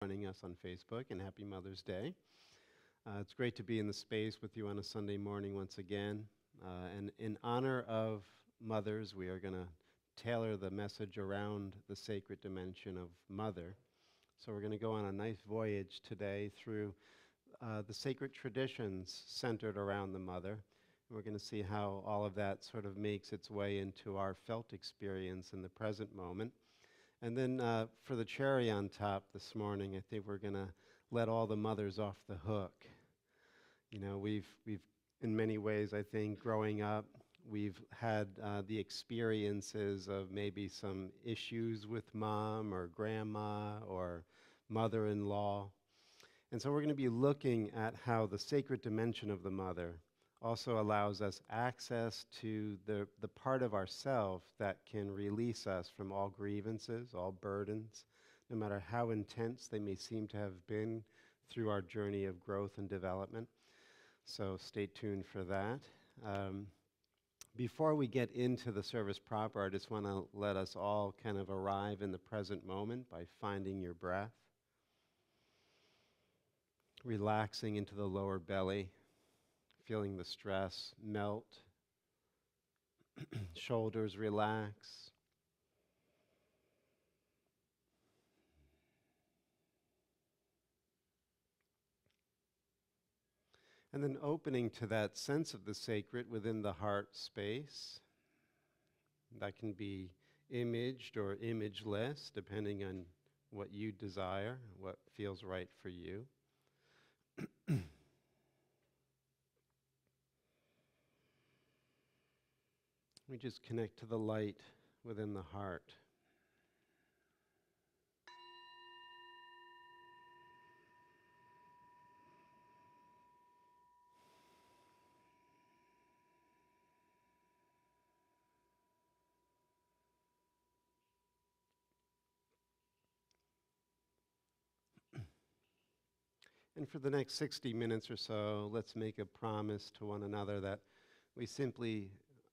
joining us on Facebook, and happy Mother's Day. It's great to be in the space with you on a Sunday morning once again. And in honor of mothers, we are going to tailor the message around the sacred dimension of mother. So we're going to go on a nice voyage today through the sacred traditions centered around the mother. We're going to see how all of that sort of makes its way into our felt experience in the present moment. And then for the cherry on top this morning, I think we're going to let all the mothers off the hook. You know, we've in many ways, I think, growing up, we've had the experiences of maybe some issues with mom or grandma or mother-in-law. And so we're going to be looking at how the sacred dimension of the mother also allows us access to the part of ourself that can release us from all grievances, all burdens, no matter how intense they may seem to have been through our journey of growth and development. So stay tuned for that. Before we get into the service proper, I just want to let us all kind of arrive in the present moment by finding your breath, relaxing into the lower belly, feeling the stress melt, shoulders relax. And then opening to that sense of the sacred within the heart space. That can be imaged or imageless, depending on what you desire, what feels right for you. We just connect to the light within the heart. And for the next 60 minutes or so, let's make a promise to one another that we simply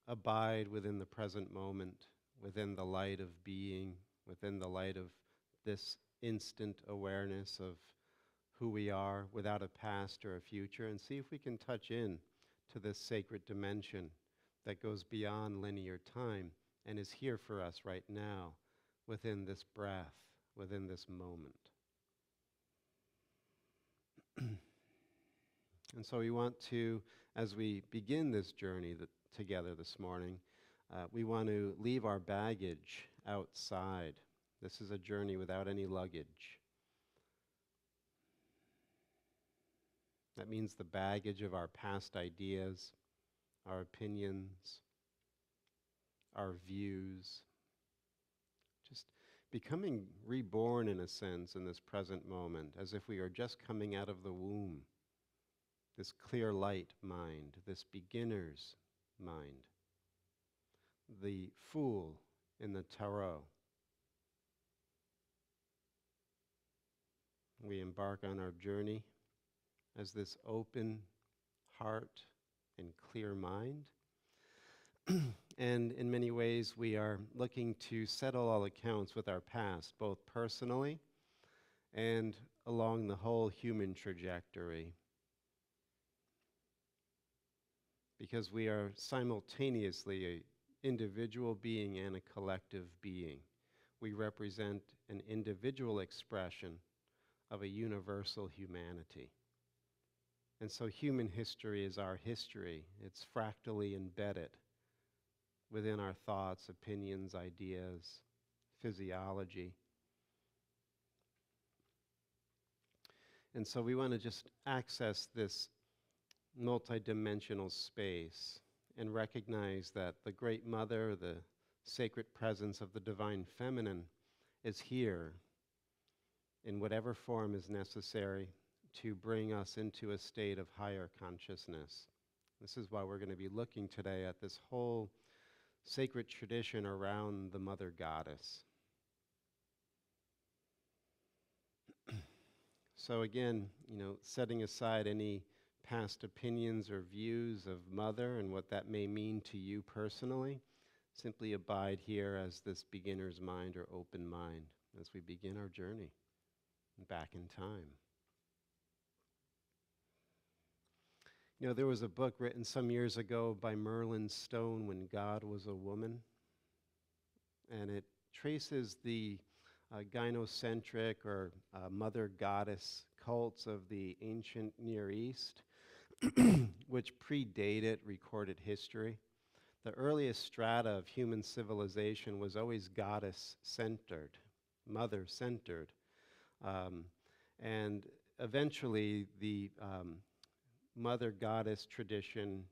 abide within the present moment, within the light of being, within the light of this instant awareness of who we are without a past or a future, and see if we can touch in to this sacred dimension that goes beyond linear time and is here for us right now, within this breath, within this moment. And so we want to, as we begin this journey together this morning, we want to leave our baggage outside. This is a journey without any luggage. That means the baggage of our past ideas, our opinions, our views. Just becoming reborn in a sense in this present moment, as if we are just coming out of the womb. This clear light mind, this beginner's mind, the fool in the tarot. We embark on our journey as this open heart and clear mind. And in many ways, we are looking to settle all accounts with our past, both personally and along the whole human trajectory. Because we are simultaneously an individual being and a collective being. We represent an individual expression of a universal humanity. And so human history is our history. It's fractally embedded within our thoughts, opinions, ideas, physiology. And so we want to just access this multidimensional space and recognize that the Great Mother, the sacred presence of the Divine Feminine, is here in whatever form is necessary to bring us into a state of higher consciousness. This is why we're going to be looking today at this whole sacred tradition around the Mother Goddess. So again, setting aside any past opinions or views of Mother and what that may mean to you personally, simply abide here as this beginner's mind or open mind as we begin our journey. back in time. You know, there was a book written some years ago by Merlin Stone, When God Was a Woman, and it traces the gynocentric or mother goddess cults of the ancient Near East, which predated recorded history. The earliest strata of human civilization was always goddess-centered, mother-centered. And eventually the mother goddess tradition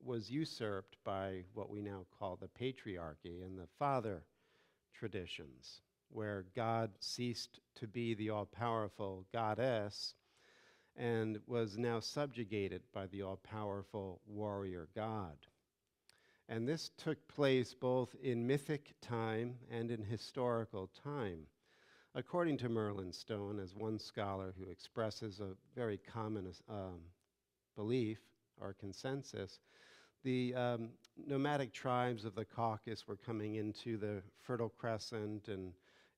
was usurped by what we now call the patriarchy and the father traditions, where God ceased to be the all-powerful goddess and was now subjugated by the all-powerful warrior god. And this took place both in mythic time and in historical time. According to Merlin Stone, as one scholar who expresses a very common belief or consensus, the nomadic tribes of the Caucasus were coming into the Fertile Crescent and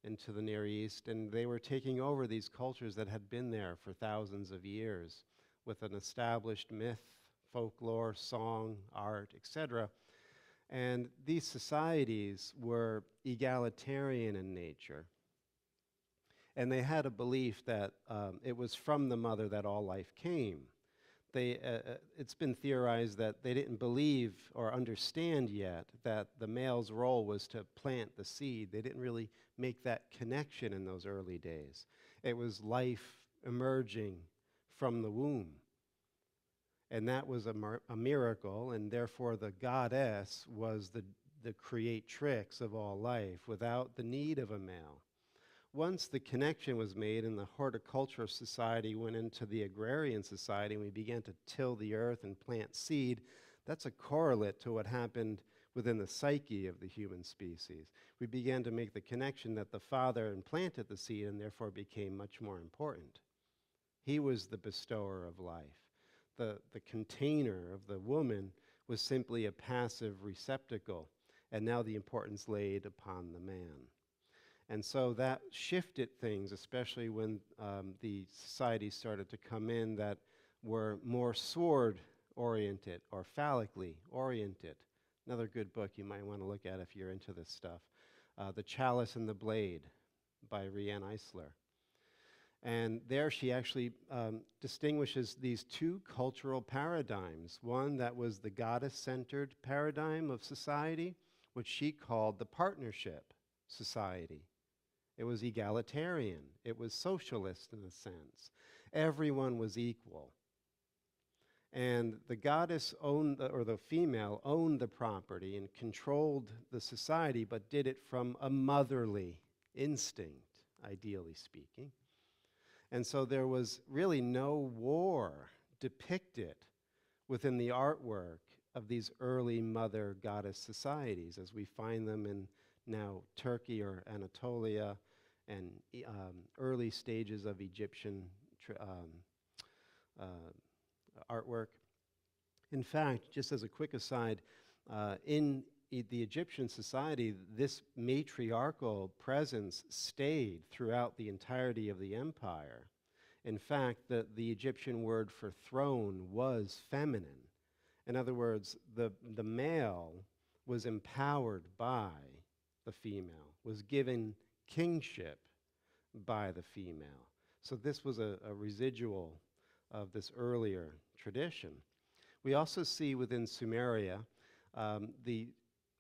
into the Near East, and they were taking over these cultures that had been there for thousands of years with an established myth, folklore, song, art, etc. And these societies were egalitarian in nature. And they had a belief that it was from the mother that all life came. It's been theorized that they didn't believe or understand yet that the male's role was to plant the seed. They didn't really make that connection in those early days. It was life emerging from the womb. And that was a miracle, and therefore the goddess was the creatrix of all life without the need of a male. Once the connection was made and the horticultural society went into the agrarian society and we began to till the earth and plant seed, that's a correlate to what happened within the psyche of the human species. We began to make the connection that the father implanted the seed and therefore became much more important. He was the bestower of life. The container of the woman was simply a passive receptacle, and now the importance laid upon the man. And so that shifted things, especially when the societies started to come in that were more sword-oriented or phallically oriented. Another good book you might want to look at if you're into this stuff. The Chalice and the Blade by Rhianne. And there she actually distinguishes these two cultural paradigms. One that was the goddess-centered paradigm of society, which she called the partnership society. It was egalitarian. It was socialist in a sense. Everyone was equal. And the goddess owned, or the female owned the property and controlled the society, but did it from a motherly instinct, ideally speaking. And so there was really no war depicted within the artwork of these early mother goddess societies as we find them in now Turkey or Anatolia and early stages of Egyptian artwork. In fact, just as a quick aside, in the Egyptian society, this matriarchal presence stayed throughout the entirety of the empire. In fact, the Egyptian word for throne was feminine. In other words, the male was empowered by the female, was given kingship by the female. So this was a residual of this earlier tradition. We also see within Sumeria the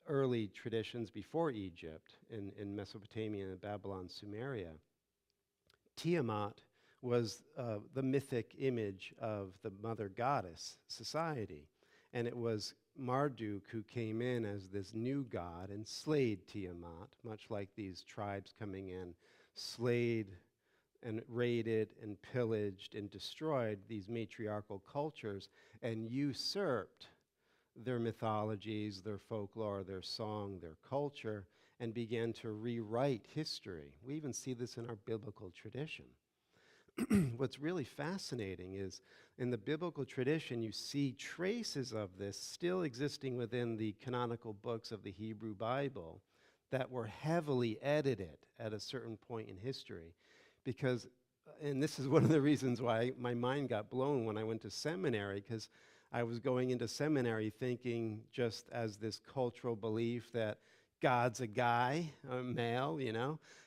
early traditions before Egypt in Mesopotamia and Babylon, Sumeria. Tiamat was the mythic image of the mother goddess society. And it was Marduk who came in as this new god and slayed Tiamat, much like these tribes coming in, slayed and raided and pillaged and destroyed these matriarchal cultures and usurped their mythologies, their folklore, their song, their culture, and began to rewrite history. We even see this in our biblical tradition. What's really fascinating is in the biblical tradition, you see traces of this still existing within the canonical books of the Hebrew Bible that were heavily edited at a certain point in history, because and this is one of the reasons why my mind got blown when I went to seminary, because I was going into seminary thinking just as this cultural belief that God's a guy, a male,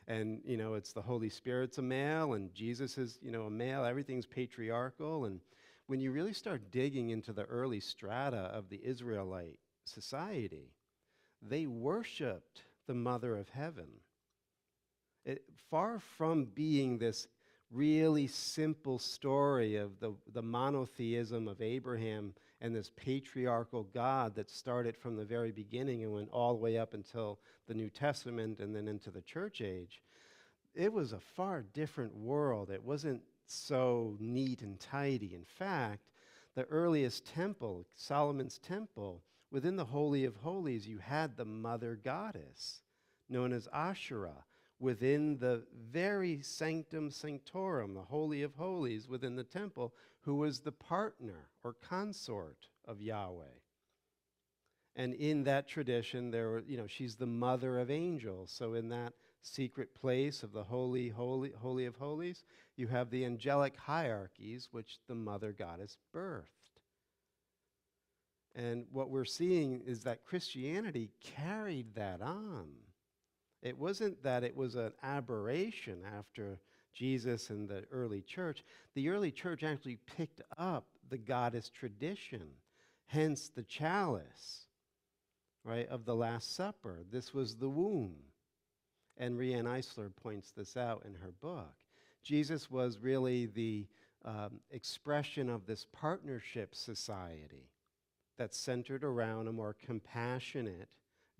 and, it's the Holy Spirit's a male, and Jesus is, a male, everything's patriarchal. And when you really start digging into the early strata of the Israelite society, they worshiped the Mother of Heaven. Far from being this really simple story of the monotheism of Abraham and this patriarchal God that started from the very beginning and went all the way up until the New Testament and then into the church age, it was a far different world. It wasn't so neat and tidy. In fact, the earliest temple, Solomon's temple, within the Holy of Holies, you had the mother goddess known as Asherah. Within the very sanctum sanctorum, the Holy of Holies within the temple, who was the partner or consort of Yahweh. And in that tradition, she's the mother of angels. So in that secret place of the Holy of Holies, you have the angelic hierarchies, which the mother goddess birthed. And what we're seeing is that Christianity carried that on. It wasn't that it was an aberration after Jesus and the early church. The early church actually picked up the goddess tradition, hence the chalice, right, of the Last Supper. This was the womb. And Rhianne Eisler points this out in her book. Jesus was really the expression of this partnership society that's centered around a more compassionate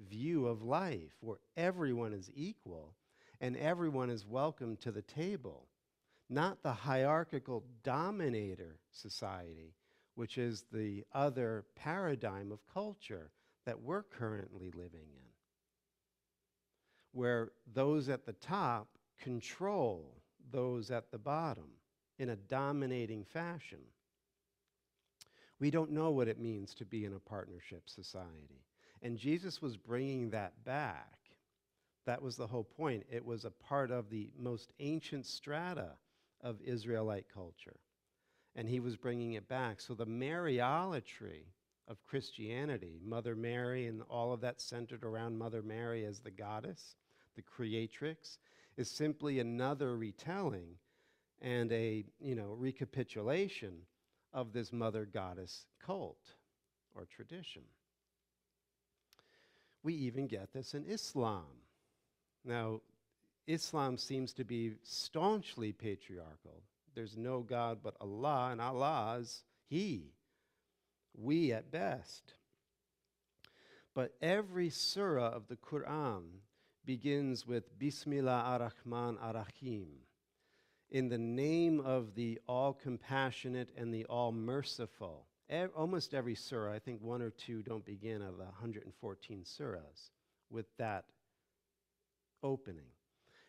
view of life where everyone is equal and everyone is welcome to the table, not the hierarchical dominator society, which is the other paradigm of culture that we're currently living in, where those at the top control those at the bottom in a dominating fashion. We don't know what it means to be in a partnership society. And Jesus was bringing that back. That was the whole point. It was a part of the most ancient strata of Israelite culture. And he was bringing it back. So the Mariolatry of Christianity, Mother Mary and all of that centered around Mother Mary as the goddess, the creatrix, is simply another retelling and a recapitulation of this mother goddess cult or tradition. We even get this in Islam. Now, Islam seems to be staunchly patriarchal. There's no God but Allah, and Allah is He. We at best. But every surah of the Quran begins with Bismillah ar-Rahman ar-Rahim, in the name of the all-compassionate and the all-merciful. Almost every surah, I think one or two don't begin of the 114 surahs with that opening.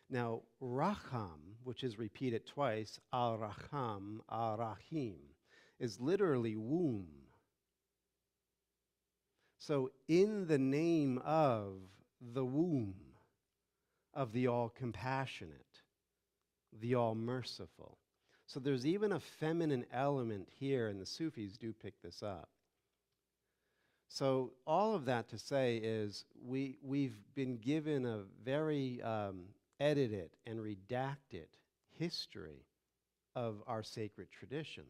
Now, Raham, which is repeated twice, Al-Raham, Al-Rahim, is literally womb. So in the name of the womb of the all-compassionate, the all-merciful. So there's even a feminine element here, and the Sufis do pick this up. So all of that to say is we've been given a very edited and redacted history of our sacred traditions.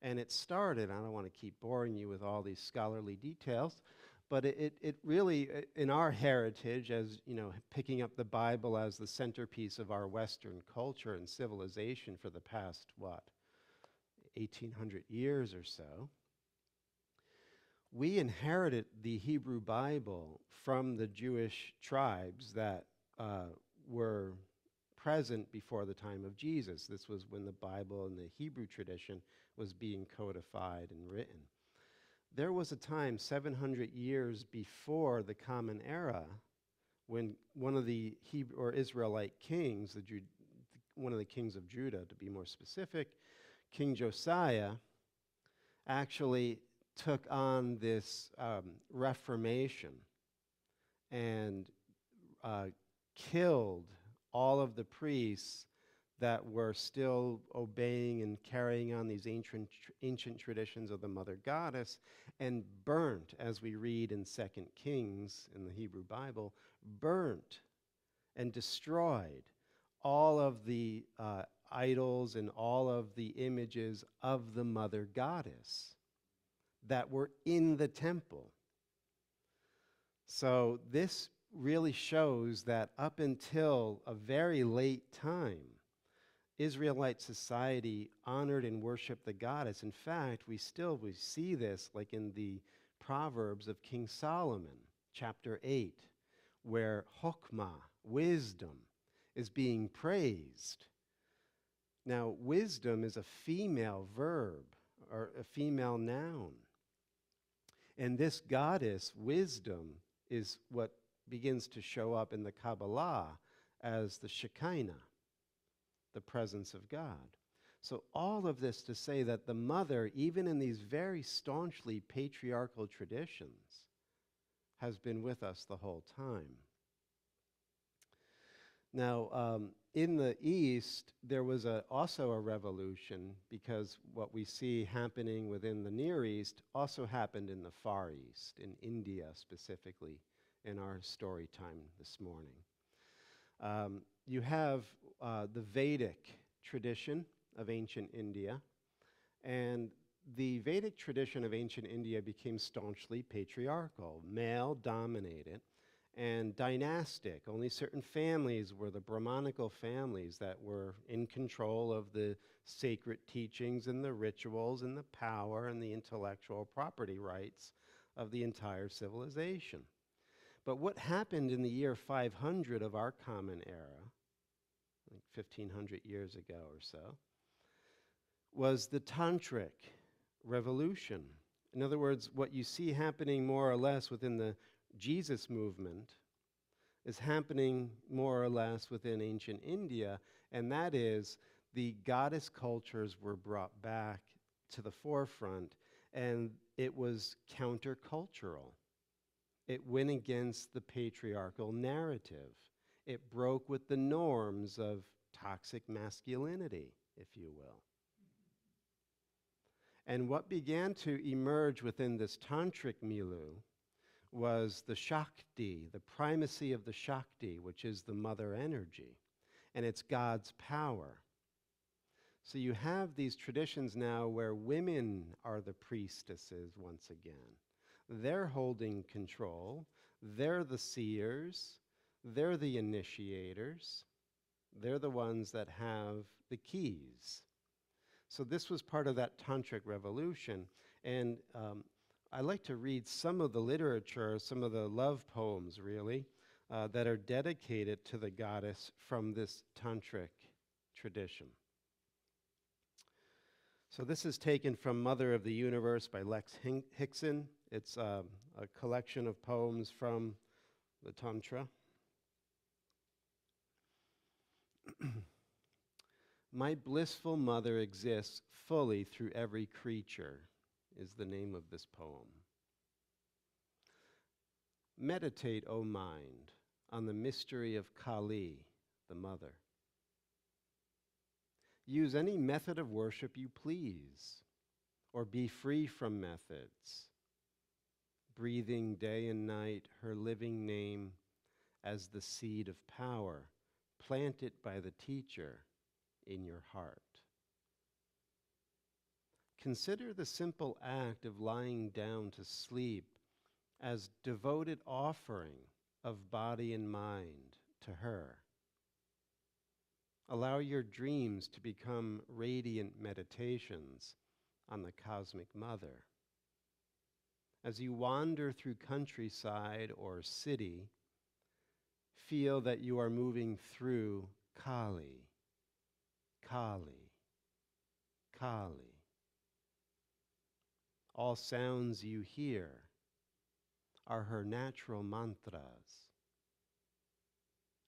And it started, I don't want to keep boring you with all these scholarly details, but it really, in our heritage, as picking up the Bible as the centerpiece of our Western culture and civilization for the past, 1,800 years or so, we inherited the Hebrew Bible from the Jewish tribes that were present before the time of Jesus. This was when the Bible and the Hebrew tradition was being codified and written. There was a time 700 years before the Common Era when one of the Hebrew or Israelite kings, one of the kings of Judah to be more specific, King Josiah, actually took on this reformation and killed all of the priests that were still obeying and carrying on these ancient traditions of the mother goddess, and burnt, as we read in 2 Kings in the Hebrew Bible, burnt and destroyed all of the idols and all of the images of the mother goddess that were in the temple. So this really shows that up until a very late time, Israelite society honored and worshiped the goddess. In fact, we see this like in the Proverbs of King Solomon, chapter 8, where Chokmah, wisdom, is being praised. Now, wisdom is a female verb or a female noun. And this goddess, wisdom, is what begins to show up in the Kabbalah as the Shekinah, the presence of God. So all of this to say that the mother, even in these very staunchly patriarchal traditions, has been with us the whole time. Now, in the East, there was also a revolution, because what we see happening within the Near East also happened in the Far East, in India specifically, in our story time this morning. You have the Vedic tradition of ancient India, and the Vedic tradition of ancient India became staunchly patriarchal, male-dominated, and dynastic. Only certain families were the Brahmanical families that were in control of the sacred teachings and the rituals and the power and the intellectual property rights of the entire civilization. But what happened in the year 500 of our common era, like 1,500 years ago or so, was the Tantric Revolution. In other words, what you see happening more or less within the Jesus movement is happening more or less within ancient India, and that is the goddess cultures were brought back to the forefront, and it was countercultural. It went against the patriarchal narrative. It broke with the norms of toxic masculinity, if you will. And what began to emerge within this tantric milieu was the Shakti, the primacy of the Shakti, which is the mother energy, and it's God's power. So you have these traditions now where women are the priestesses once again. They're holding control. They're the seers. They're the initiators. They're the ones that have the keys. So this was part of that Tantric revolution. And I like to read some of the literature, some of the love poems, really, that are dedicated to the goddess from this Tantric tradition. So this is taken from Mother of the Universe by Lex Hickson. It's a collection of poems from the Tantra. My blissful mother exists fully through every creature, is the name of this poem. Meditate, O mind, on the mystery of Kali, the mother. Use any method of worship you please, or be free from methods, breathing day and night her living name as the seed of power, planted by the teacher in your heart. Consider the simple act of lying down to sleep as devoted offering of body and mind to her. Allow your dreams to become radiant meditations on the cosmic mother. As you wander through countryside or city, feel that you are moving through Kali, Kali, Kali. All sounds you hear are her natural mantras,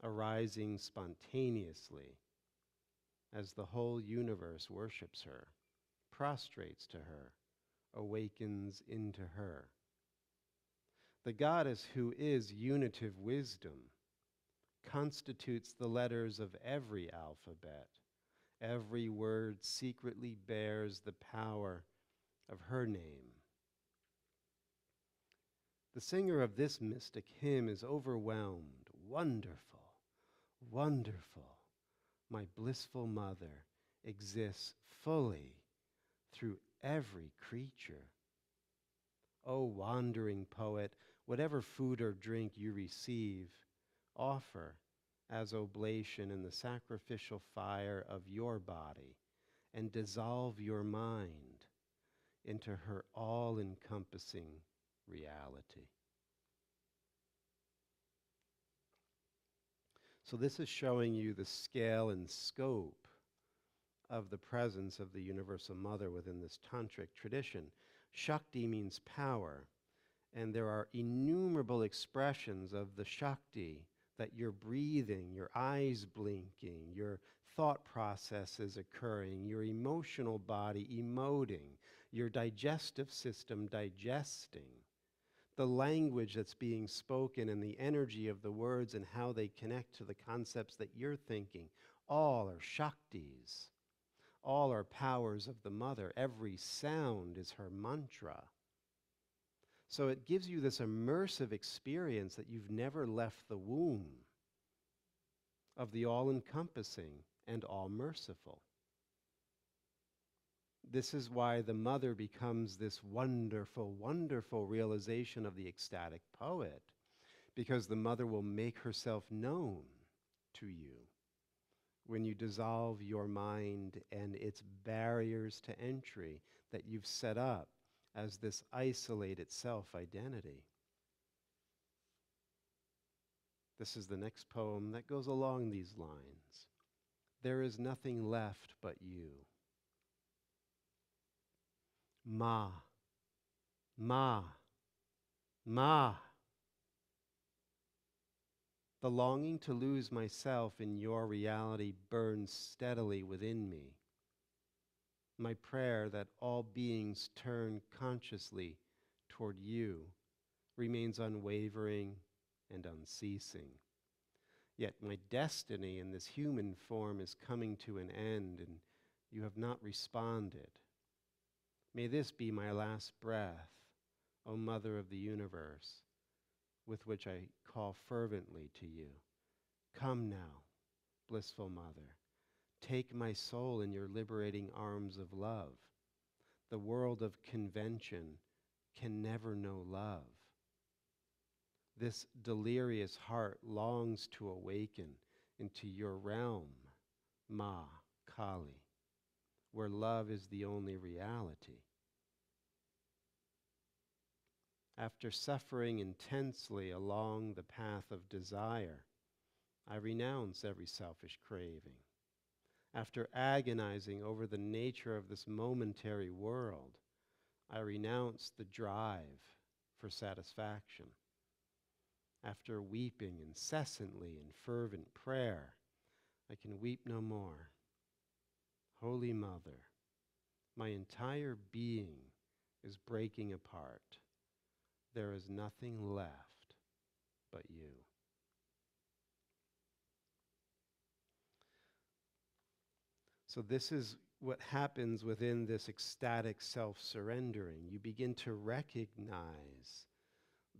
arising spontaneously as the whole universe worships her, prostrates to her, awakens into her. The goddess, who is unitive wisdom, constitutes the letters of every alphabet, Every word secretly bears the power of her name. The singer of this mystic hymn is overwhelmed. Wonderful, wonderful. My blissful mother exists fully through every creature. O wandering poet, whatever food or drink you receive, offer as oblation in the sacrificial fire of your body, and dissolve your mind into her all-encompassing reality. So this is showing you the scale and scope of the presence of the Universal Mother within this Tantric tradition. Shakti means power, and there are innumerable expressions of the Shakti that you're breathing, your eyes blinking, your thought processes occurring, your emotional body emoting, your digestive system digesting, the language that's being spoken and the energy of the words and how they connect to the concepts that you're thinking, all are Shaktis. All are powers of the mother. Every sound is her mantra. So it gives you this immersive experience that you've never left the womb of the all-encompassing and all-merciful. This is why the mother becomes this wonderful, wonderful realization of the ecstatic poet, because the mother will make herself known to you when you dissolve your mind and its barriers to entry that you've set up as this isolated self-identity. This is the next poem that goes along these lines. There is nothing left but you. Ma, ma, ma. The longing to lose myself in your reality burns steadily within me. My prayer that all beings turn consciously toward you remains unwavering and unceasing. Yet my destiny in this human form is coming to an end, and you have not responded. May this be my last breath, O Mother of the universe, with which I call fervently to you. Come now, blissful Mother. Take my soul in your liberating arms of love. The world of convention can never know love. This delirious heart longs to awaken into your realm, Ma, Kali, where love is the only reality. After suffering intensely along the path of desire, I renounce every selfish craving. After agonizing over the nature of this momentary world, I renounce the drive for satisfaction. After weeping incessantly in fervent prayer, I can weep no more. Holy Mother, my entire being is breaking apart. There is nothing left but you. So this is what happens within this ecstatic self-surrendering. You begin to recognize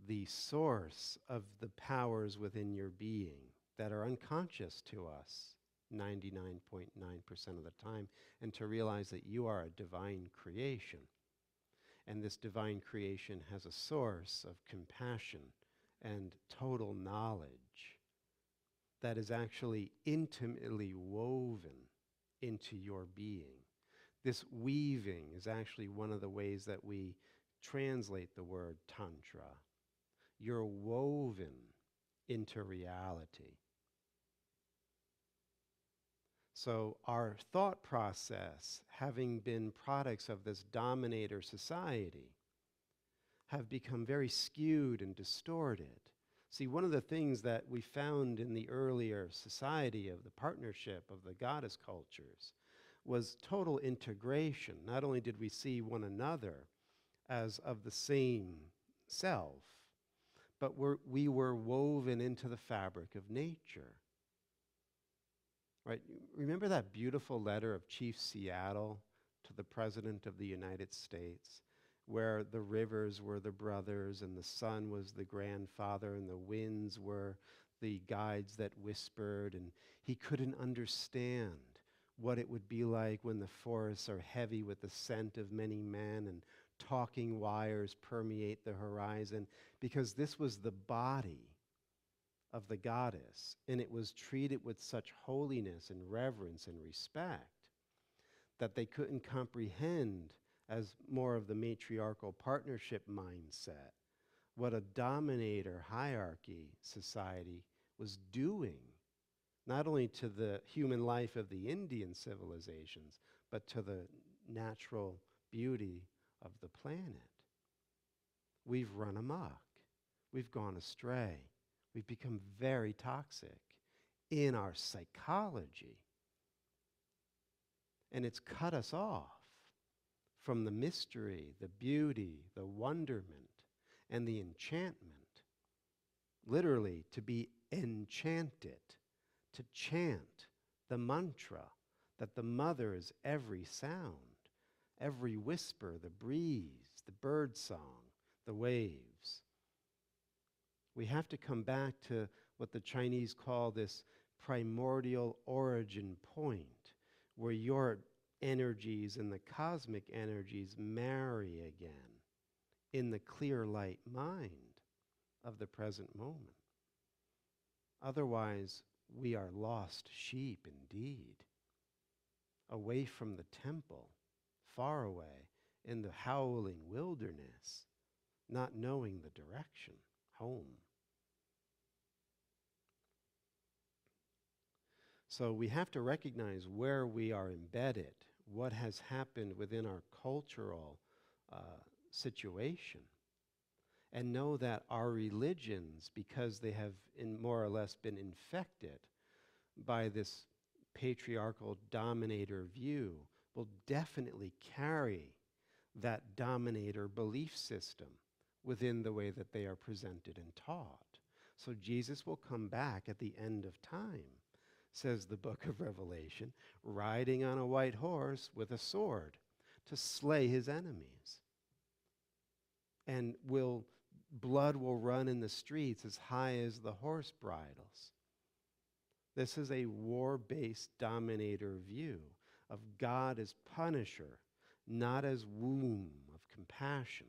the source of the powers within your being that are unconscious to us 99.9% of the time, and to realize that you are a divine creation. And this divine creation has a source of compassion and total knowledge that is actually intimately woven into your being. This weaving is actually one of the ways that we translate the word Tantra. You're woven into reality. So our thought process, having been products of this dominator society, have become very skewed and distorted. See, one of the things that we found in the earlier society of the partnership of the goddess cultures was total integration. Not only did we see one another as of the same self, but we were woven into the fabric of nature. right? Remember that beautiful letter of Chief Seattle to the President of the United States, where the rivers were the brothers and the sun was the grandfather and the winds were the guides that whispered, and he couldn't understand what it would be like when the forests are heavy with the scent of many men and talking wires permeate the horizon, because this was the body of the goddess, and it was treated with such holiness and reverence and respect that they couldn't comprehend, as more of the matriarchal partnership mindset, what a dominator hierarchy society was doing, not only to the human life of the Indian civilizations, but to the natural beauty of the planet. We've run amok. We've gone astray. We've become very toxic in our psychology. And it's cut us off from the mystery, the beauty, the wonderment, and the enchantment. Literally, to be enchanted, to chant the mantra that the mother is every sound, every whisper, the breeze, the bird song, the waves. We have to come back to what the Chinese call this primordial origin point, where your energies and the cosmic energies marry again in the clear light mind of the present moment. Otherwise, we are lost sheep indeed, away from the temple, far away in the howling wilderness, not knowing the direction home. So we have to recognize where we are embedded, what has happened within our cultural situation, and know that our religions, because they have more or less been infected by this patriarchal dominator view, will definitely carry that dominator belief system within the way that they are presented and taught. So Jesus will come back at the end of time, says the book of Revelation, riding on a white horse with a sword to slay his enemies. And blood will run in the streets as high as the horse bridles. This is a war-based dominator view of God as punisher, not as womb of compassion.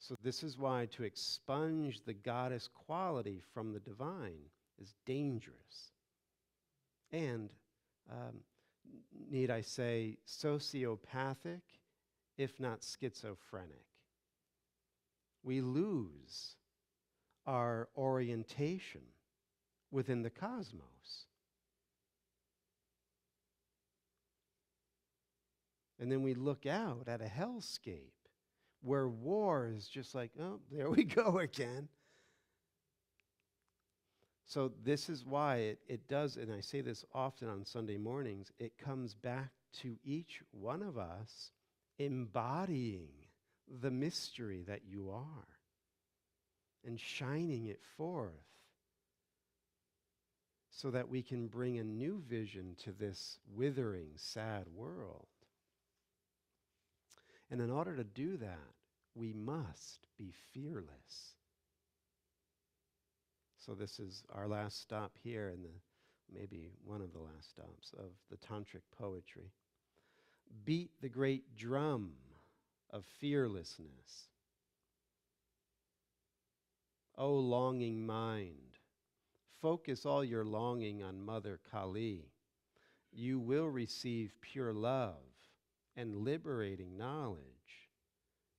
So this is why to expunge the goddess quality from the divine is dangerous. And, need I say, sociopathic, if not schizophrenic. We lose our orientation within the cosmos. And then we look out at a hellscape where war is just like, oh, there we go again. So this is why it does, and I say this often on Sunday mornings, it comes back to each one of us embodying the mystery that you are and shining it forth so that we can bring a new vision to this withering, sad world. And in order to do that, we must be fearless. So this is our last stop here, and maybe one of the last stops of the Tantric poetry. Beat the great drum of fearlessness. O longing mind, focus all your longing on Mother Kali. You will receive pure love and liberating knowledge,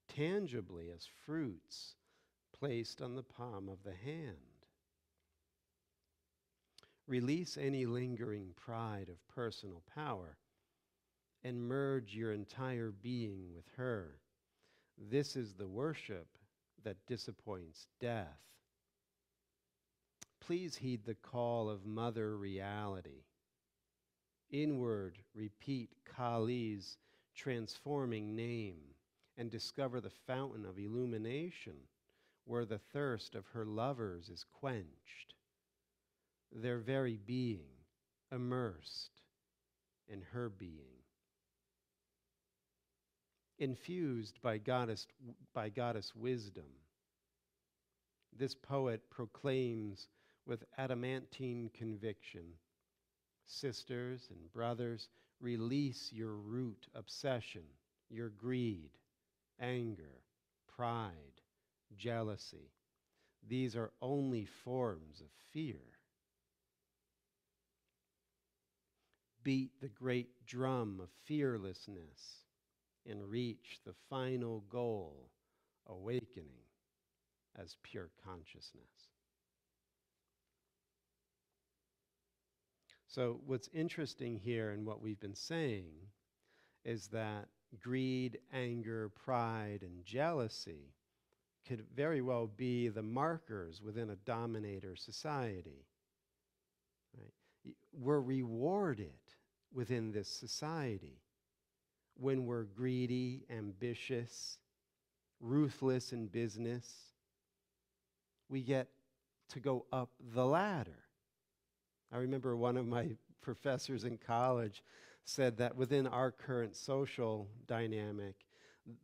tangibly as fruits placed on the palm of the hand. Release any lingering pride of personal power and merge your entire being with her. This is the worship that disappoints death. Please heed the call of Mother Reality. Inward, repeat Kali's transforming name and discover the fountain of illumination where the thirst of her lovers is quenched. their very being, immersed in her being, infused by goddess wisdom. This poet proclaims with adamantine conviction, sisters and brothers, release your root obsession, your greed, anger, pride, jealousy. These are only forms of fear. Beat the great drum of fearlessness and reach the final goal, awakening as pure consciousness. So what's interesting here in what we've been saying is that greed, anger, pride, and jealousy could very well be the markers within a dominator society. Right? We're rewarded within this society when we're greedy, ambitious, ruthless in business. We get to go up the ladder. I remember one of my professors in college said that within our current social dynamic,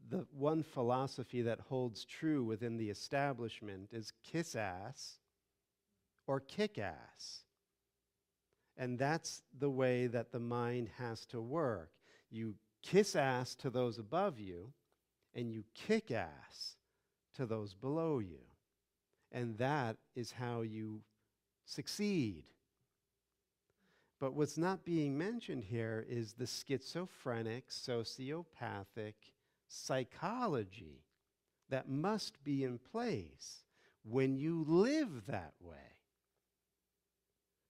the one philosophy that holds true within the establishment is kiss ass or kick ass. And that's the way that the mind has to work. You kiss ass to those above you, and you kick ass to those below you. And that is how you succeed. But what's not being mentioned here is the schizophrenic, sociopathic psychology that must be in place when you live that way.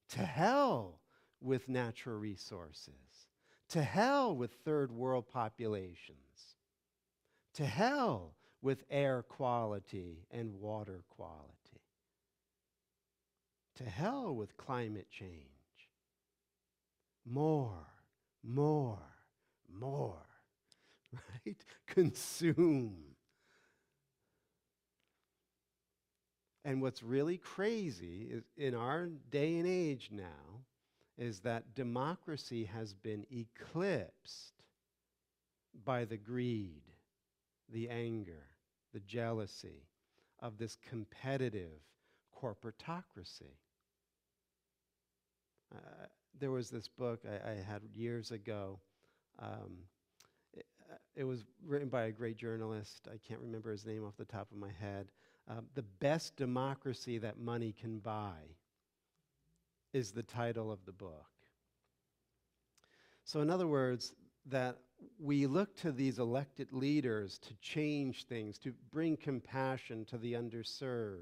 To hell with natural resources. To hell with third world populations. To hell with air quality and water quality. To hell with climate change. More, right? Consume. And what's really crazy is in our day and age now is that democracy has been eclipsed by the greed, the anger, the jealousy of this competitive corporatocracy. There was this book I had years ago. It was written by a great journalist. I can't remember his name off the top of my head. The Best Democracy That Money Can Buy is the title of the book. So in other words, that we look to these elected leaders to change things, to bring compassion to the underserved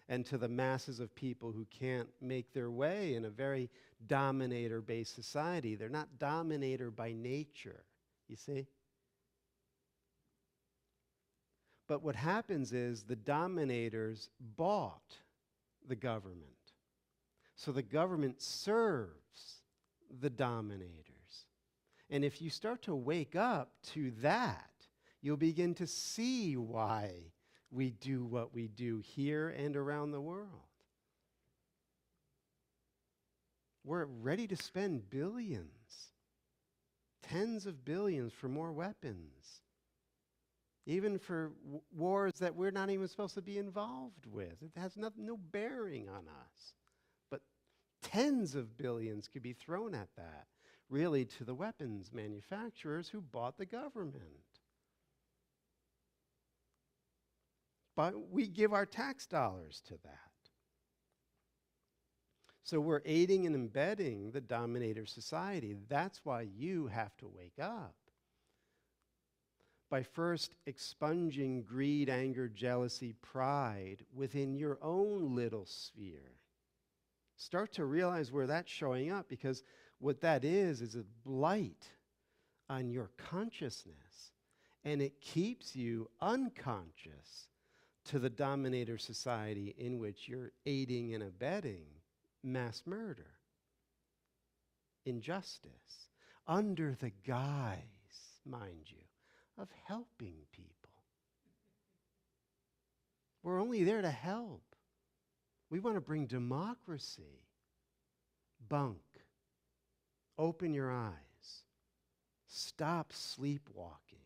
and to the masses of people who can't make their way in a very dominator-based society. They're not dominator by nature, you see? But what happens is the dominators bought the government. So the government serves the dominators. And if you start to wake up to that, you'll begin to see why we do what we do here and around the world. We're ready to spend billions, tens of billions for more weapons, even for wars that we're not even supposed to be involved with. It has no bearing on us. But tens of billions could be thrown at that, really to the weapons manufacturers who bought the government. But we give our tax dollars to that. So we're aiding and embedding the dominator society. That's why you have to wake up. By first expunging greed, anger, jealousy, pride within your own little sphere. Start to realize where that's showing up, because what that is a blight on your consciousness, and it keeps you unconscious to the dominator society in which you're aiding and abetting mass murder, injustice, under the guise, mind you, of helping people. We're only there to help. We want to bring democracy bunk. Open your eyes. Stop sleepwalking.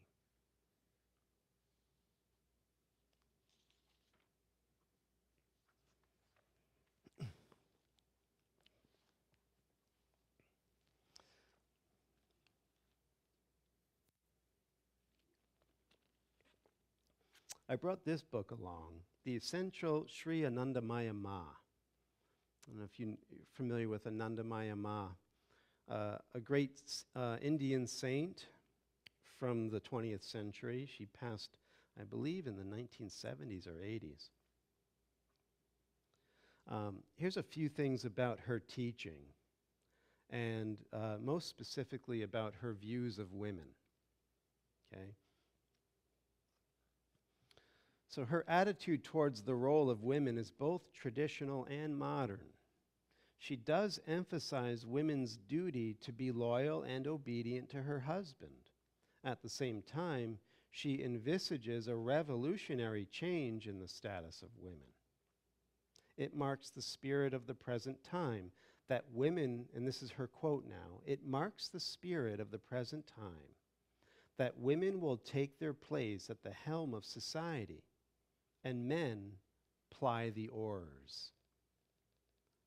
I brought this book along, The Essential Sri Anandamaya Ma. I don't know if you're familiar with Anandamaya Ma, a great Indian saint from the 20th century. She passed, I believe, in the 1970s or 80s. Here's a few things about her teaching, and most specifically about her views of women. Okay? So her attitude towards the role of women is both traditional and modern. She does emphasize women's duty to be loyal and obedient to her husband. At the same time, she envisages a revolutionary change in the status of women. It marks the spirit of the present time that women, and this is her quote now, it marks the spirit of the present time that women will take their place at the helm of society and men ply the oars.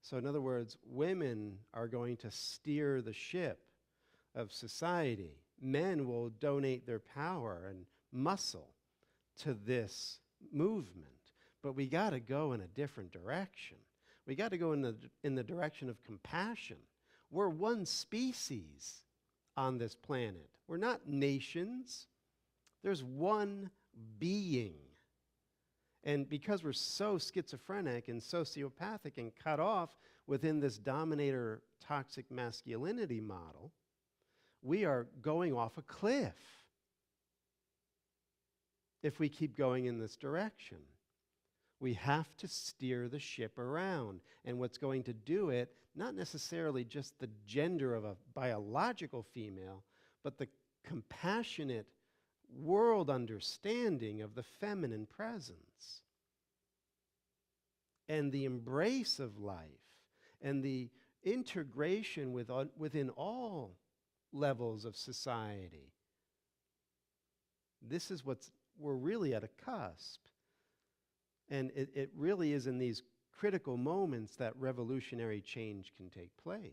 So in other words, women are going to steer the ship of society. Men will donate their power and muscle to this movement. But we got to go in a different direction. We got to go in the direction of compassion. We're one species on this planet. We're not nations. There's one being. And because we're so schizophrenic and sociopathic and cut off within this dominator toxic masculinity model, we are going off a cliff if we keep going in this direction. We have to steer the ship around. And what's going to do it, not necessarily just the gender of a biological female, but the compassionate world understanding of the feminine presence and the embrace of life and the integration within all levels of society. This is we're really at a cusp. And it really is in these critical moments that revolutionary change can take place.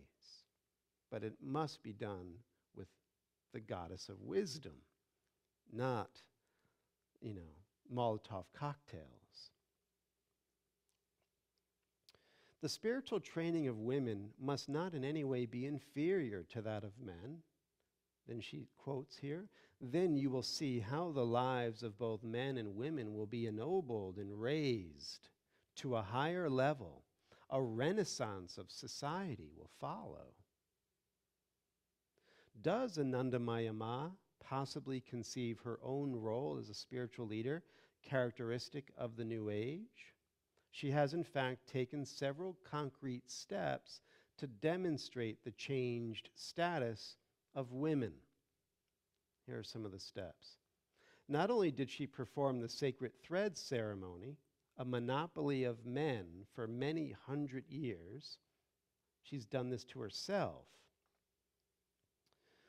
But it must be done with the goddess of wisdom, not, Molotov cocktails. The spiritual training of women must not in any way be inferior to that of men. Then she quotes here, then you will see how the lives of both men and women will be ennobled and raised to a higher level. A renaissance of society will follow. Does Anandamaya Ma possibly conceive her own role as a spiritual leader characteristic of the New Age? She has in fact taken several concrete steps to demonstrate the changed status of women. Here are some of the steps. Not only did she perform the sacred thread ceremony, a monopoly of men for many hundred years, she's done this to herself.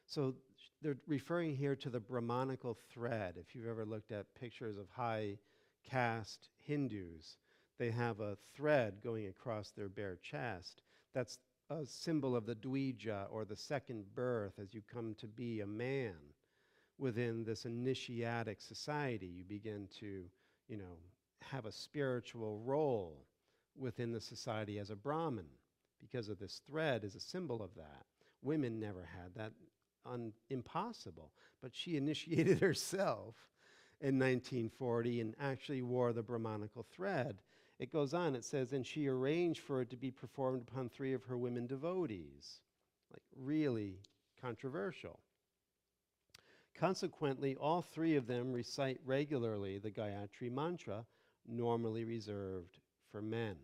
So they're referring here to the Brahmanical thread. If you've ever looked at pictures of high caste Hindus, they have a thread going across their bare chest. That's a symbol of the Dvija, or the second birth, as you come to be a man. Within this initiatic society, you begin to, have a spiritual role within the society as a Brahmin, because of this thread is a symbol of that. Women never had that, impossible. But she initiated herself in 1940 and actually wore the Brahmanical thread. It goes on, it says, and she arranged for it to be performed upon 3 of her women devotees. Like, really controversial. Consequently, all 3 of them recite regularly the Gayatri mantra, normally reserved for men.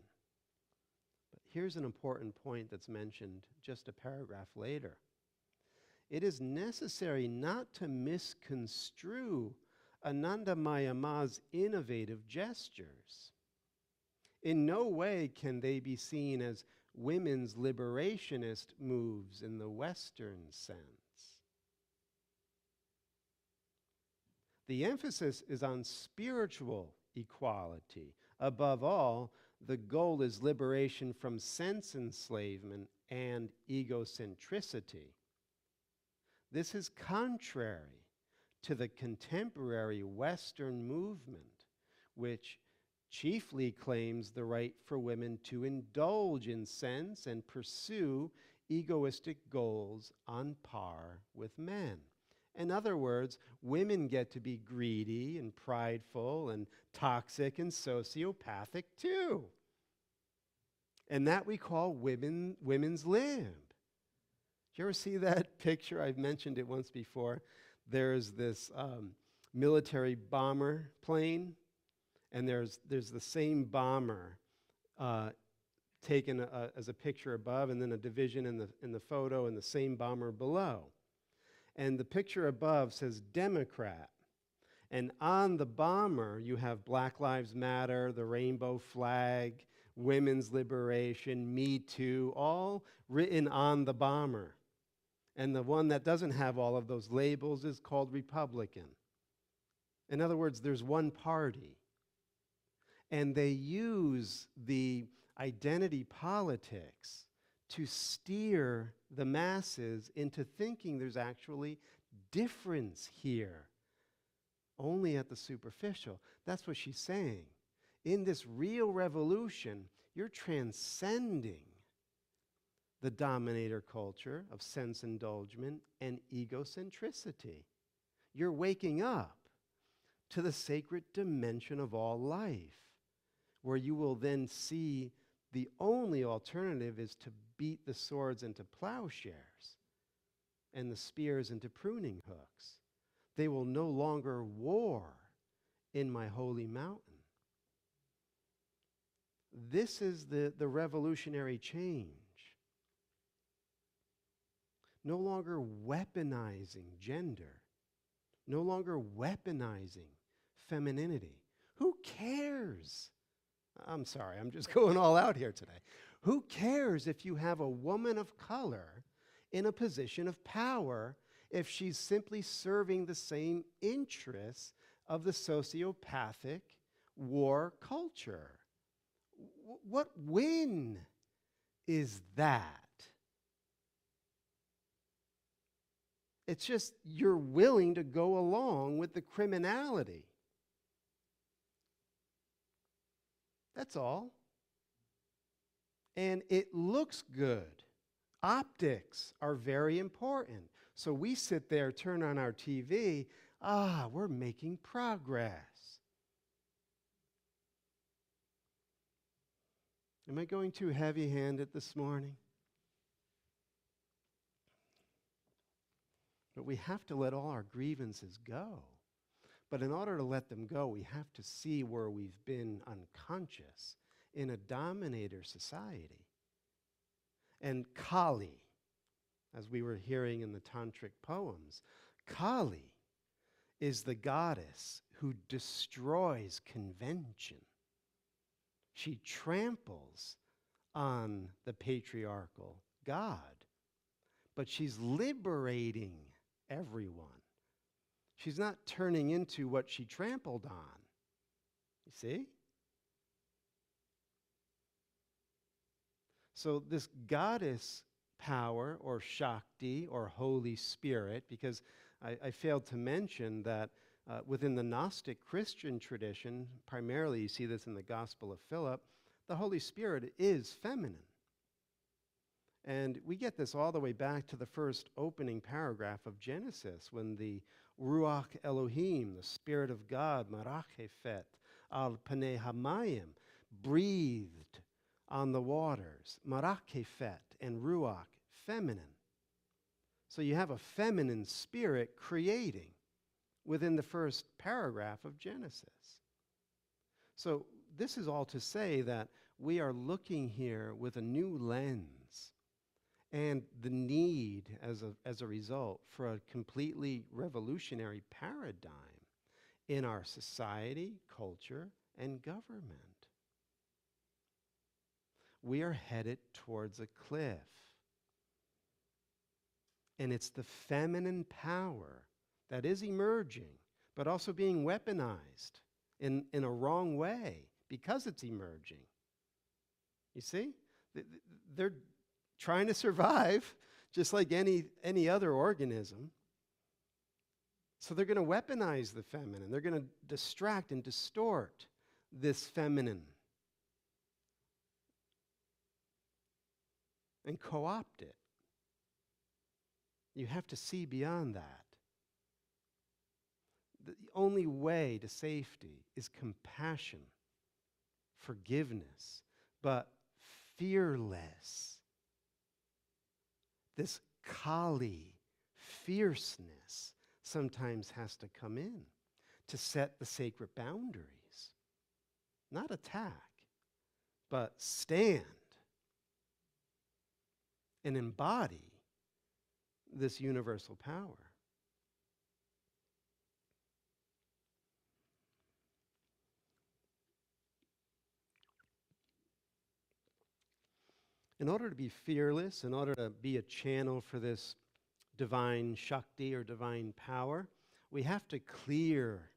But here's an important point that's mentioned just a paragraph later. It is necessary not to misconstrue Anandamaya Ma's innovative gestures. In no way can they be seen as women's liberationist moves in the Western sense. The emphasis is on spiritual equality. Above all, the goal is liberation from sense enslavement and egocentricity. This is contrary to the contemporary Western movement, which chiefly claims the right for women to indulge in sense and pursue egoistic goals on par with men. In other words, women get to be greedy and prideful and toxic and sociopathic too. And that we call women's lib. Did you ever see that picture? I've mentioned it once before. There's this military bomber plane, and there's the same bomber taken as a picture above, and then a division in the photo, and the same bomber below. And the picture above says Democrat. And on the bomber, you have Black Lives Matter, the rainbow flag, women's liberation, Me Too, all written on the bomber. And the one that doesn't have all of those labels is called Republican. In other words, there's one party. And they use the identity politics to steer the masses into thinking there's actually difference here, only at the superficial. That's what she's saying. In this real revolution, you're transcending the dominator culture of sense indulgence and egocentricity. You're waking up to the sacred dimension of all life, where you will then see the only alternative is to beat the swords into plowshares and the spears into pruning hooks. They will no longer war in my holy mountain. This is the revolutionary change. No longer weaponizing gender, no longer weaponizing femininity. Who cares? I'm sorry, I'm just going all out here today. Who cares if you have a woman of color in a position of power if she's simply serving the same interests of the sociopathic war culture? What win is that? It's just you're willing to go along with the criminality. That's all. And it looks good. Optics are very important. So we sit there, turn on our TV, we're making progress. Am I going too heavy-handed this morning? But we have to let all our grievances go. But in order to let them go, we have to see where we've been unconscious in a dominator society. And Kali, as we were hearing in the Tantric poems, Kali is the goddess who destroys convention. She tramples on the patriarchal God, but she's liberating everyone. She's not turning into what she trampled on. You see? So this goddess power, or Shakti, or Holy Spirit, because I failed to mention that within the Gnostic Christian tradition, primarily you see this in the Gospel of Philip, the Holy Spirit is feminine. And we get this all the way back to the first opening paragraph of Genesis, when the Ruach Elohim, the Spirit of God, Marachefet, al Panei Hamayim, breathed on the waters. Marachefet and Ruach, feminine. So you have a feminine spirit creating within the first paragraph of Genesis. So this is all to say that we are looking here with a new lens, and the need, as a result, for a completely revolutionary paradigm in our society, culture, and government. we are headed towards a cliff. And it's the feminine power that is emerging, but also being weaponized in a wrong way because it's emerging. You see? They're trying to survive just like any other organism. So they're going to weaponize the feminine. They're going to distract and distort this feminine and co-opt it. You have to see beyond that. The only way to safety is compassion, forgiveness, but fearless. This Kali fierceness sometimes has to come in to set the sacred boundaries. Not attack, but stand and embody this universal power. In order to be fearless, in order to be a channel for this divine Shakti or divine power, we have to clear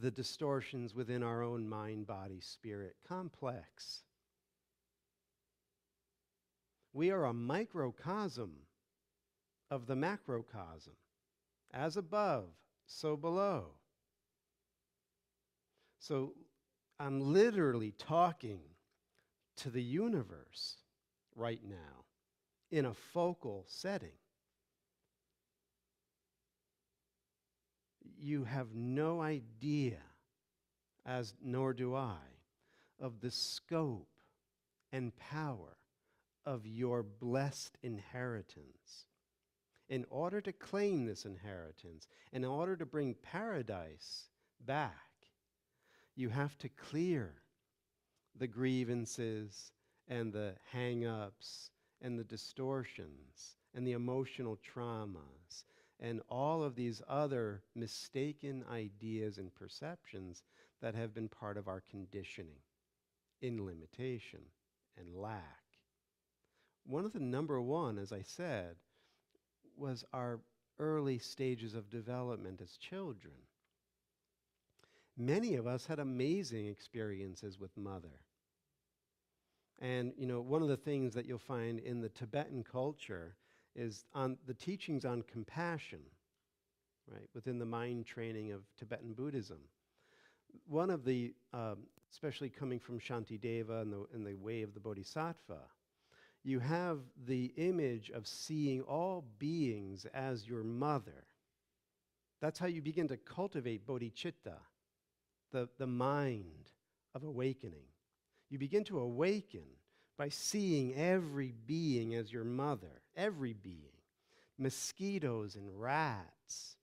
the distortions within our own mind, body, spirit complex. We are a microcosm of the macrocosm. As above, so below. So I'm literally talking to the universe right now in a focal setting. You have no idea, as nor do I, of the scope and power of your blessed inheritance. In order to claim this inheritance, in order to bring paradise back, you have to clear the grievances and the hang-ups and the distortions and the emotional traumas and all of these other mistaken ideas and perceptions that have been part of our conditioning in limitation and lack. One of the number one, as I said, was our early stages of development as children. Many of us had amazing experiences with mother. And, one of the things that you'll find in the Tibetan culture is on the teachings on compassion, right, within the mind training of Tibetan Buddhism. One of the, especially coming from Shantideva and the way of the Bodhisattva, you have the image of seeing all beings as your mother. That's how you begin to cultivate bodhicitta, the mind of awakening. You begin to awaken by seeing every being as your mother, every being. Mosquitoes and rats,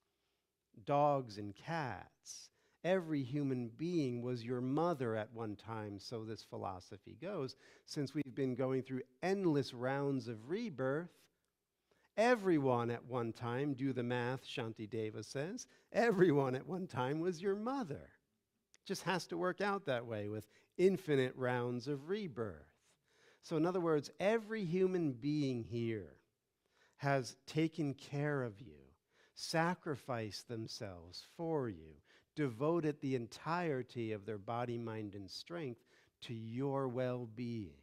dogs and cats. Every human being was your mother at one time, so this philosophy goes. Since we've been going through endless rounds of rebirth, everyone at one time, do the math, Shantideva says, everyone at one time was your mother. Just has to work out that way with infinite rounds of rebirth. So in other words, every human being here has taken care of you, sacrificed themselves for you, devoted the entirety of their body, mind, and strength to your well-being.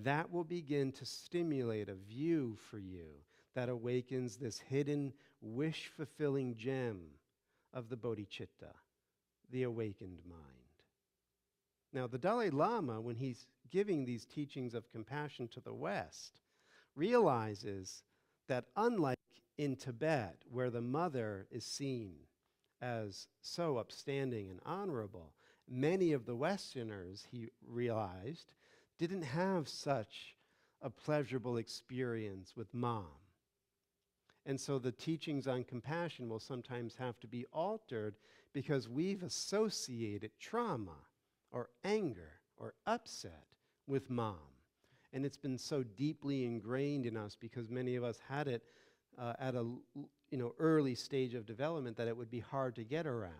That will begin to stimulate a view for you that awakens this hidden, wish-fulfilling gem of the bodhicitta, the awakened mind. Now, the Dalai Lama, when he's giving these teachings of compassion to the West, realizes that unlike in Tibet, where the mother is seen as so upstanding and honorable, many of the Westerners, he realized, didn't have such a pleasurable experience with mom. And so the teachings on compassion will sometimes have to be altered because we've associated trauma or anger or upset with mom. And it's been so deeply ingrained in us because many of us had it at a early stage of development that it would be hard to get around.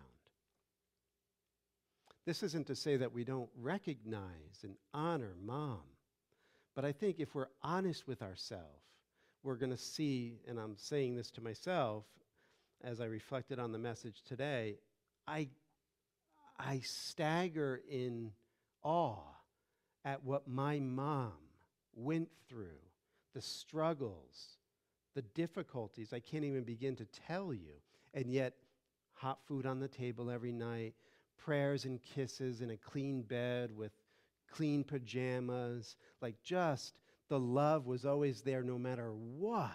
this isn't to say that we don't recognize and honor mom. But I think if we're honest with ourselves, we're going to see, and I'm saying this to myself as I reflected on the message today, I stagger in awe at what my mom went through, the struggles, the difficulties. I can't even begin to tell you. And yet, hot food on the table every night, prayers and kisses in a clean bed with clean pajamas, like just the love was always there no matter what.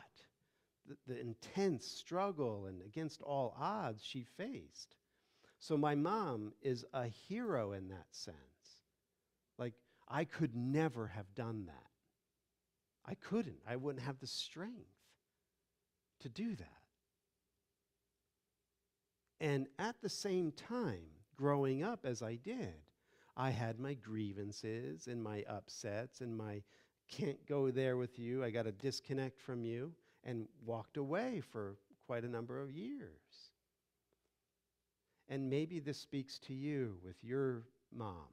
The intense struggle and against all odds she faced. So my mom is a hero in that sense. Like, I could never have done that. I couldn't. I wouldn't have the strength to do that. And at the same time, growing up as I did, I had my grievances and my upsets and my can't go there with you, I got to disconnect from you, and walked away for quite a number of years. And maybe this speaks to you with your mom.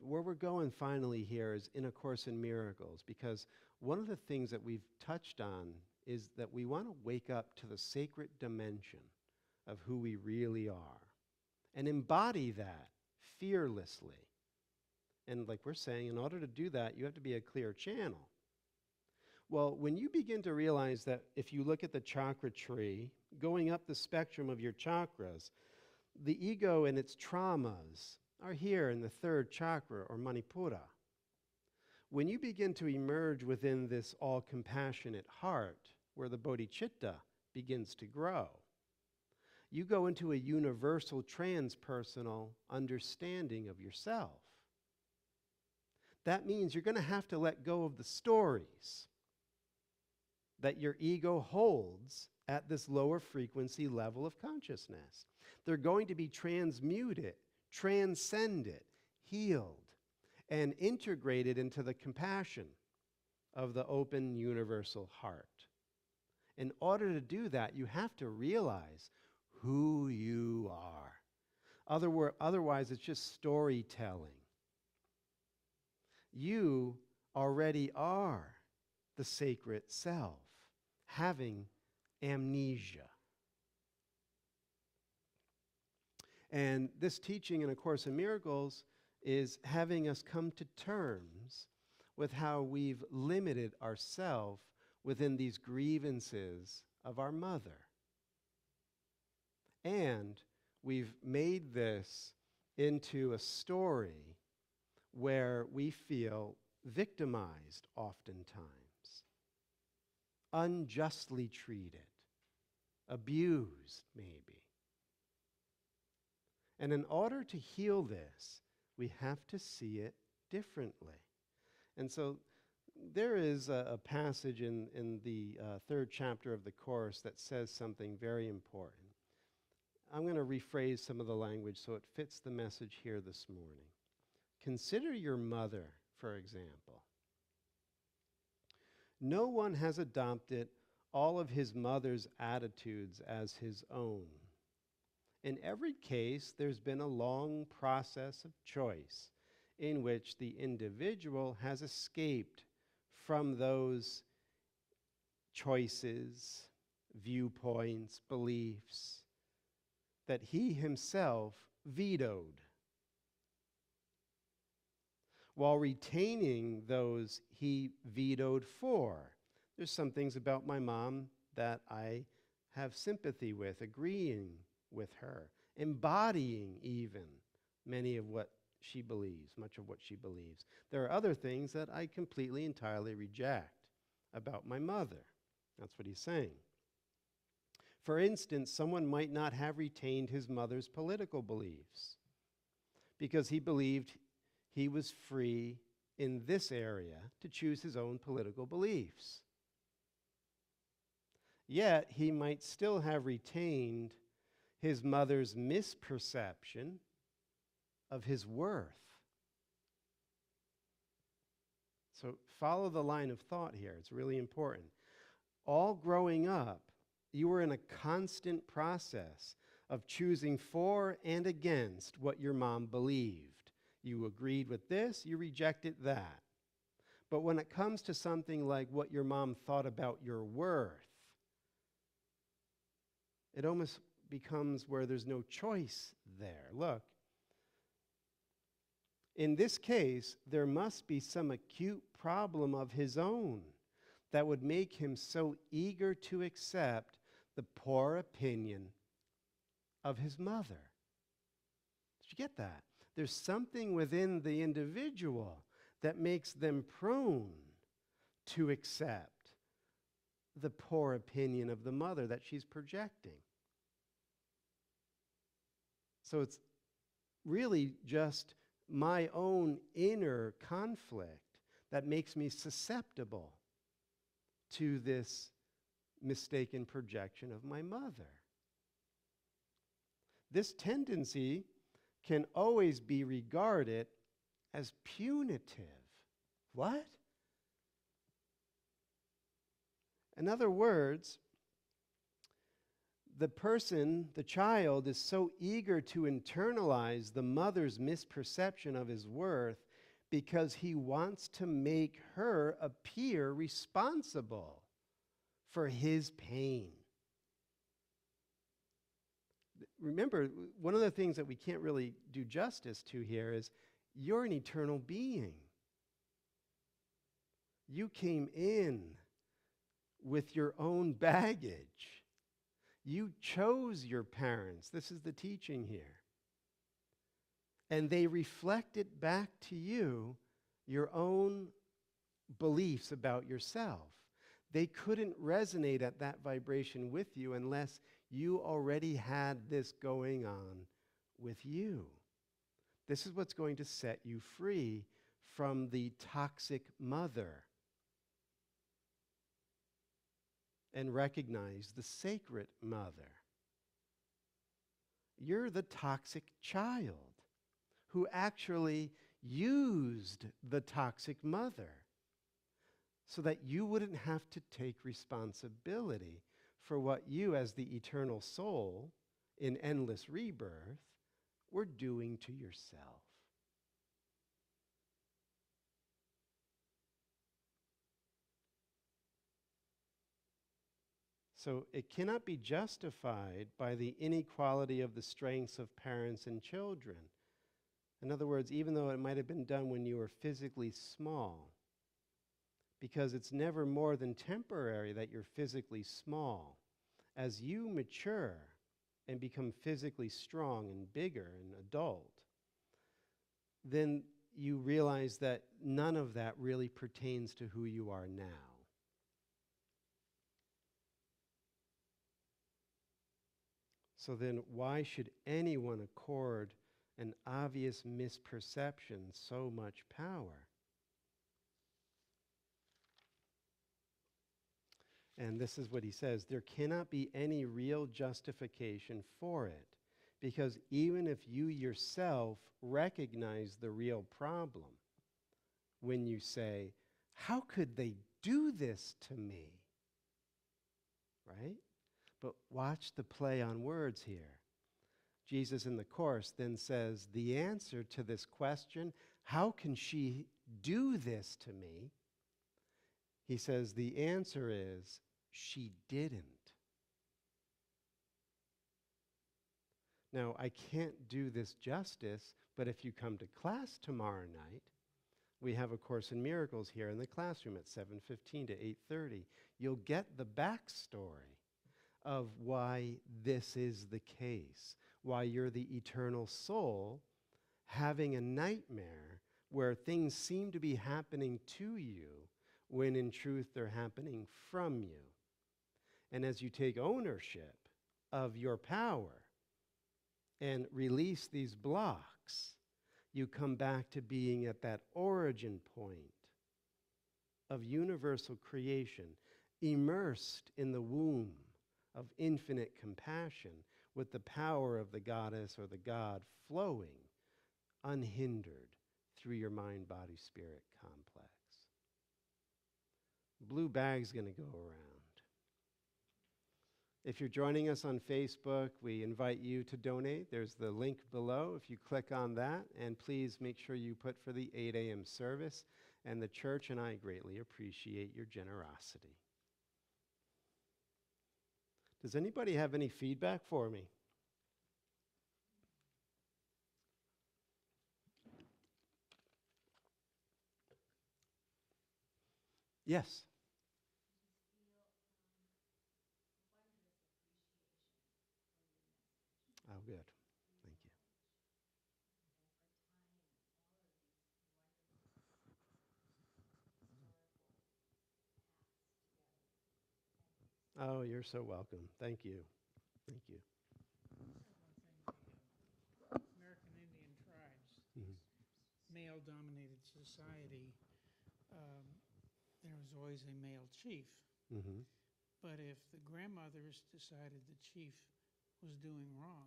Where we're going finally here is in A Course in Miracles, because one of the things that we've touched on is that we want to wake up to the sacred dimension of who we really are and embody that fearlessly. And like we're saying, in order to do that, you have to be a clear channel. Well, when you begin to realize that if you look at the chakra tree, going up the spectrum of your chakras, the ego and its traumas are here in the third chakra, or Manipura. When you begin to emerge within this all-compassionate heart, where the bodhicitta begins to grow, you go into a universal transpersonal understanding of yourself. That means you're going to have to let go of the stories that your ego holds at this lower frequency level of consciousness. They're going to be transmuted, transcended, healed, and integrated into the compassion of the open universal heart. In order to do that, you have to realize who you are. Otherwise, it's just storytelling. You already are the sacred self, having amnesia. And this teaching in A Course in Miracles is having us come to terms with how we've limited ourselves within these grievances of our mother. And we've made this into a story where we feel victimized oftentimes, unjustly treated, abused maybe. And in order to heal this, we have to see it differently. And so there is a passage in the third chapter of the Course that says something very important. I'm going to rephrase some of the language so it fits the message here this morning. Consider your mother, for example. No one has adopted all of his mother's attitudes as his own. In every case, there's been a long process of choice in which the individual has escaped from those choices, viewpoints, beliefs that he himself vetoed, while retaining those he vetoed for. There's some things about my mom that I have sympathy with, agreeing with her, embodying even many of what she believes, much of what she believes. There are other things that I completely, entirely reject about my mother. That's what he's saying. For instance, someone might not have retained his mother's political beliefs because he believed he was free in this area to choose his own political beliefs. Yet, he might still have retained his mother's misperception of his worth. So follow the line of thought here. It's really important. All growing up, you were in a constant process of choosing for and against what your mom believed. You agreed with this, you rejected that. But when it comes to something like what your mom thought about your worth, it almost becomes where there's no choice there. Look, in this case, there must be some acute problem of his own that would make him so eager to accept the poor opinion of his mother. Did you get that? There's something within the individual that makes them prone to accept the poor opinion of the mother that she's projecting. So it's really just my own inner conflict that makes me susceptible to this mistaken projection of my mother. This tendency can always be regarded as punitive. What? In other words, the person, the child, is so eager to internalize the mother's misperception of his worth because he wants to make her appear responsible for his pain. Remember, one of the things that we can't really do justice to here is you're an eternal being. You came in with your own baggage. You chose your parents. This is the teaching here. And they reflected back to you your own beliefs about yourself. They couldn't resonate at that vibration with you unless you already had this going on with you. This is what's going to set you free from the toxic mother and recognize the sacred mother. You're the toxic child who actually used the toxic mother so that you wouldn't have to take responsibility for what you, as the eternal soul in endless rebirth, were doing to yourself. So it cannot be justified by the inequality of the strengths of parents and children. In other words, even though it might have been done when you were physically small, because it's never more than temporary that you're physically small. As you mature and become physically strong and bigger and adult, then you realize that none of that really pertains to who you are now. So then why should anyone accord an obvious misperception so much power? And this is what he says, there cannot be any real justification for it, because even if you yourself recognize the real problem, when you say, how could they do this to me? Right? But watch the play on words here. Jesus in the Course then says, the answer to this question, how can she do this to me? He says, the answer is, she didn't. Now, I can't do this justice, but if you come to class tomorrow night, we have A Course in Miracles here in the classroom at 7:15 to 8:30. You'll get the backstory of why this is the case, why you're the eternal soul having a nightmare where things seem to be happening to you when in truth they're happening from you. And as you take ownership of your power and release these blocks, you come back to being at that origin point of universal creation, immersed in the womb of infinite compassion with the power of the goddess or the god flowing unhindered through your mind-body-spirit complex. Blue bag's going to go around. If you're joining us on Facebook, we invite you to donate. There's the link below if you click on that. And please make sure you put for the 8 a.m. service. And the church and I greatly appreciate your generosity. Does anybody have any feedback for me? Yes. Oh, good. Thank you. Oh, you're so welcome. Thank you. Thank you. American Indian tribes, Mhm. male-dominated society, there was always a male chief. Mm-hmm. But if the grandmothers decided the chief was doing wrong,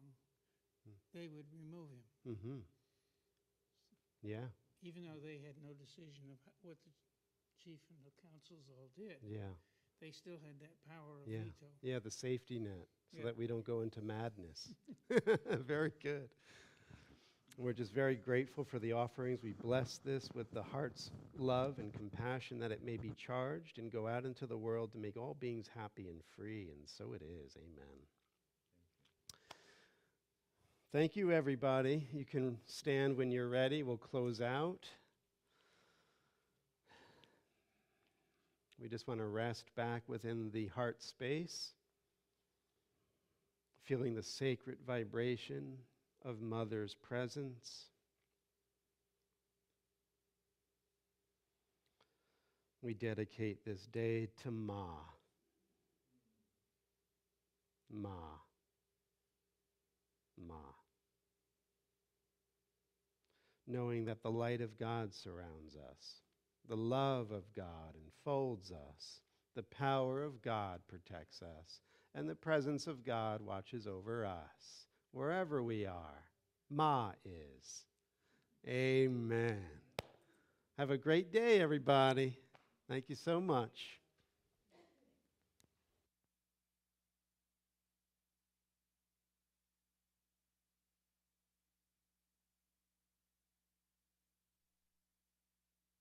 they would remove him, Mm-hmm. Yeah. even though they had no decision of what the chief and the councils all did. Yeah. They still had that power of Yeah. veto. Yeah, the safety net, so Yeah. that we don't go into madness. Very good. We're just very grateful for the offerings. We bless this with the heart's love and compassion that it may be charged and go out into the world to make all beings happy and free, and so it is. Amen. Thank you, everybody. You can stand when you're ready. We'll close out. We just want to rest back within the heart space, feeling the sacred vibration of Mother's presence. We dedicate this day to Ma. Ma. Ma. Knowing that the light of God surrounds us, the love of God enfolds us, the power of God protects us, and the presence of God watches over us, wherever we are. Ma is. Amen. Have a great day, everybody. Thank you so much.